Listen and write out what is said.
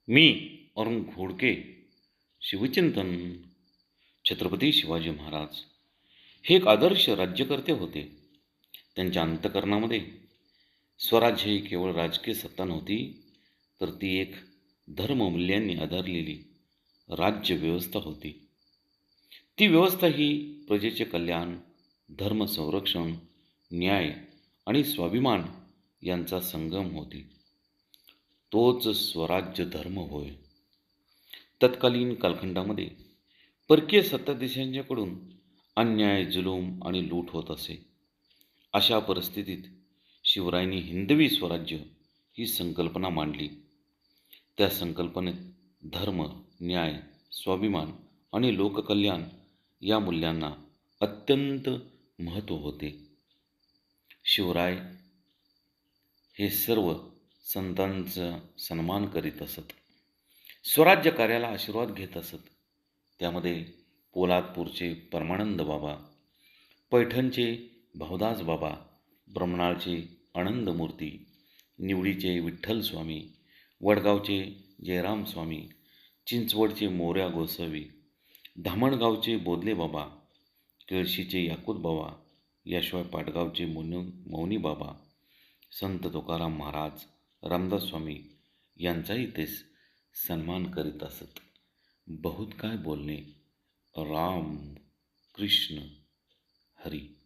मी अरुण घोडके. शिवचिंतन. छत्रपती शिवाजी महाराज हे एक आदर्श राज्यकर्ते होते. त्यांच्या अंतःकरणामध्ये स्वराज्य ही केवळ राजकीय सत्ता नव्हती, तर ती एक धर्ममूल्यांनी आधारलेली राज्य व्यवस्था होती. ती व्यवस्था ही प्रजेचे कल्याण, धर्म संरक्षण, न्याय आणि स्वाभिमान यांचा संगम होती. तोच स्वराज्य धर्म होय. तत्कालीन कालखंडामध्ये परकीय सत्ताधीशांच्याकडून अन्याय, जुलूम आणि लूट होत असे. अशा परिस्थितीत शिवरायांनी हिंदवी स्वराज्य ही संकल्पना मांडली. त्या संकल्पनेत धर्म, न्याय, स्वाभिमान आणि लोककल्याण या मूल्यांना अत्यंत महत्त्व होते. शिवराय हे सर्व संतांचा सन्मान करीत असत. स्वराज्य कार्याला आशीर्वाद घेत असत. त्यामध्ये पोलादपूरचे परमानंद बाबा, पैठणचे भावदास बाबा, ब्रह्मणाळचे आनंदमूर्ती, निवडीचे विठ्ठल स्वामी, वडगावचे जयराम स्वामी, चिंचवडचे मोरया गोसावी, धामणगावचे बोदले बाबा, केळशीचे याकूत बाबा, याशिवाय पाटगावचे मौनी बाबा, संत तुकाराम महाराज, रामदास स्वामी यांचाही ते सन्मान करीत असत. बहुत काय बोलणे. राम कृष्ण हरी.